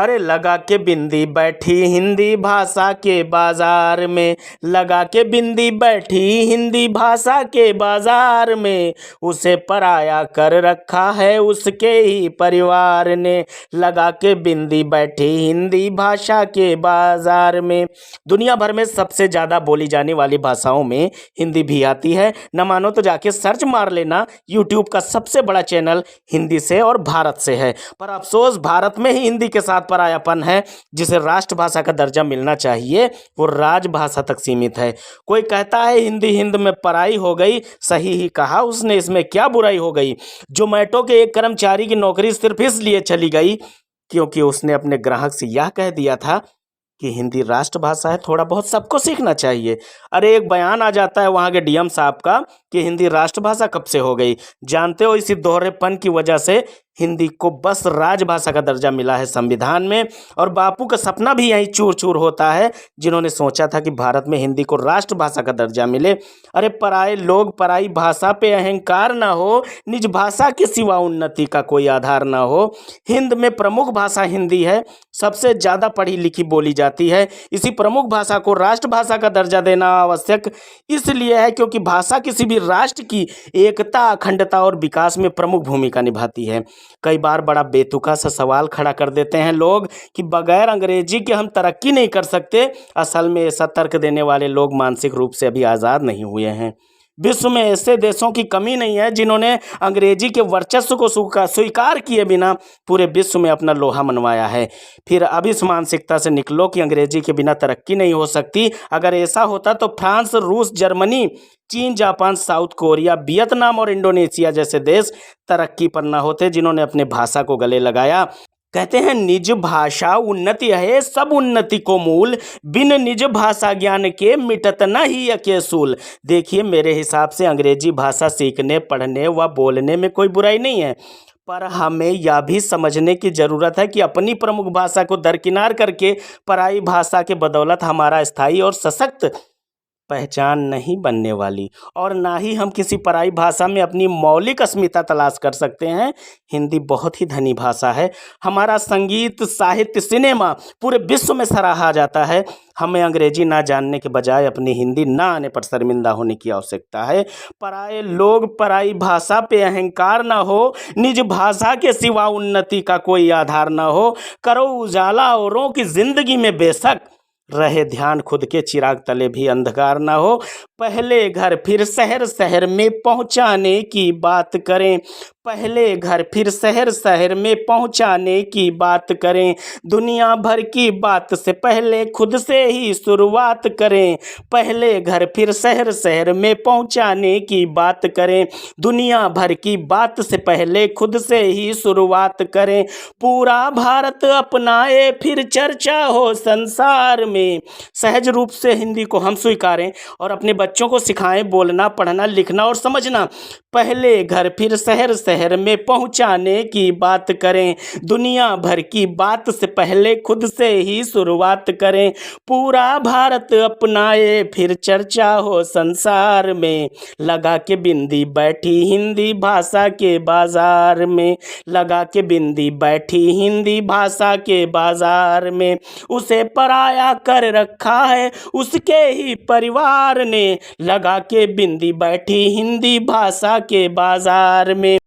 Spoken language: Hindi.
अरे लगा के बिंदी बैठी हिंदी भाषा के बाजार में, लगा के बिंदी बैठी हिंदी भाषा के बाजार में, उसे पराया कर रखा है उसके ही परिवार ने। लगा के बिंदी बैठी हिंदी भाषा के बाजार में। दुनिया भर में सबसे ज़्यादा बोली जाने वाली भाषाओं में हिंदी भी आती है। न मानो तो जाके सर्च मार लेना, यूट्यूब का सबसे बड़ा चैनल हिंदी से और भारत से है। पर अफसोस भारत में ही हिंदी के साथ परायापन है। जिसे राष्ट्रभाषा का दर्जा मिलना चाहिए वो राजभाषा तक सीमित है। कोई कहता है हिंदी हिंद में पराई हो गई, सही ही कहा उसने, इसमें क्या बुराई हो गई। जोमेटो के एक कर्मचारी की नौकरी सिर्फ इसलिए चली गई क्योंकि उसने अपने ग्राहक से यह कह दिया था कि हिंदी राष्ट्रभाषा है, थोड़ा बहुत सबको सीखना चाहिए। अरे एक बयान आ जाता है वहाँ के डीएम साहब का कि हिंदी राष्ट्रभाषा कब से हो गई। जानते हो इसी दोहरेपन की वजह से हिंदी को बस राजभाषा का दर्जा मिला है संविधान में। और बापू का सपना भी यही चूर चूर होता है, जिन्होंने सोचा था कि भारत में हिंदी को राष्ट्रभाषा का दर्जा मिले। अरे पराए लोग पराई भाषा पे अहंकार ना हो, निज भाषा के सिवा उन्नति का कोई आधार ना हो। हिंद में प्रमुख भाषा हिंदी है, सबसे ज़्यादा पढ़ी लिखी बोली जाती है। इसी प्रमुख भाषा को राष्ट्रभाषा का दर्जा देना आवश्यक इसलिए है क्योंकि भाषा किसी भी राष्ट्र की एकता, अखंडता और विकास में प्रमुख भूमिका निभाती है। कई बार बड़ा बेतुका सा सवाल खड़ा कर देते हैं लोग कि बगैर अंग्रेजी के हम तरक्की नहीं कर सकते। असल में ऐसा तर्क देने वाले लोग मानसिक रूप से अभी आज़ाद नहीं हुए हैं। विश्व में ऐसे देशों की कमी नहीं है जिन्होंने अंग्रेजी के वर्चस्व को स्वीकार किए बिना पूरे विश्व में अपना लोहा मनवाया है। फिर अब इस मानसिकता से निकलो कि अंग्रेजी के बिना तरक्की नहीं हो सकती। अगर ऐसा होता तो फ्रांस, रूस, जर्मनी, चीन, जापान, साउथ कोरिया, वियतनाम और इंडोनेशिया जैसे देश तरक्की पर न होते, जिन्होंने अपने भाषा को गले लगाया। कहते हैं निज भाषा उन्नति है सब उन्नति को मूल, बिन निज भाषा ज्ञान के मिटत न ही यके सूल। देखिए मेरे हिसाब से अंग्रेजी भाषा सीखने, पढ़ने व बोलने में कोई बुराई नहीं है, पर हमें यह भी समझने की ज़रूरत है कि अपनी प्रमुख भाषा को दरकिनार करके पराई भाषा के बदौलत हमारा स्थायी और सशक्त पहचान नहीं बनने वाली, और ना ही हम किसी पराई भाषा में अपनी मौलिक अस्मिता तलाश कर सकते हैं। हिंदी बहुत ही धनी भाषा है। हमारा संगीत, साहित्य, सिनेमा पूरे विश्व में सराहा जाता है। हमें अंग्रेजी ना जानने के बजाय अपनी हिंदी ना आने पर शर्मिंदा होने की आवश्यकता है। पराए लोग पराई भाषा पे अहंकार ना हो, निज भाषा के सिवा उन्नति का कोई आधार ना हो। करो उजाला औरों की जिंदगी में बेशक, रहे ध्यान खुद के चिराग तले भी अंधकार ना हो। पहले घर फिर शहर शहर में पहुंचाने की बात करें, पहले घर फिर शहर शहर में पहुंचाने की बात करें। दुनिया भर की बात से पहले खुद से ही शुरुआत करें, पहले घर फिर शहर शहर में पहुंचाने की बात करें। दुनिया भर की बात से पहले खुद से ही शुरुआत करें। पूरा भारत अपनाए फिर चर्चा हो संसार में। सहज रूप से हिंदी को हम स्वीकारें और अपने बच्चों को सिखाएं बोलना, पढ़ना, लिखना और समझना। पहले घर फिर शहर शहर में पहुंचाने की बात करें। दुनिया भर की बात से पहले खुद से ही शुरुआत करें। पूरा भारत अपनाए फिर चर्चा हो संसार में। लगा के बिंदी बैठी हिंदी भाषा के बाजार में, लगा के बिंदी बैठी हिंदी भाषा के बाजार में, उसे पराया कर रखा है उसके ही परिवार ने। लगा के बिंदी बैठी हिंदी भाषा के बाजार में।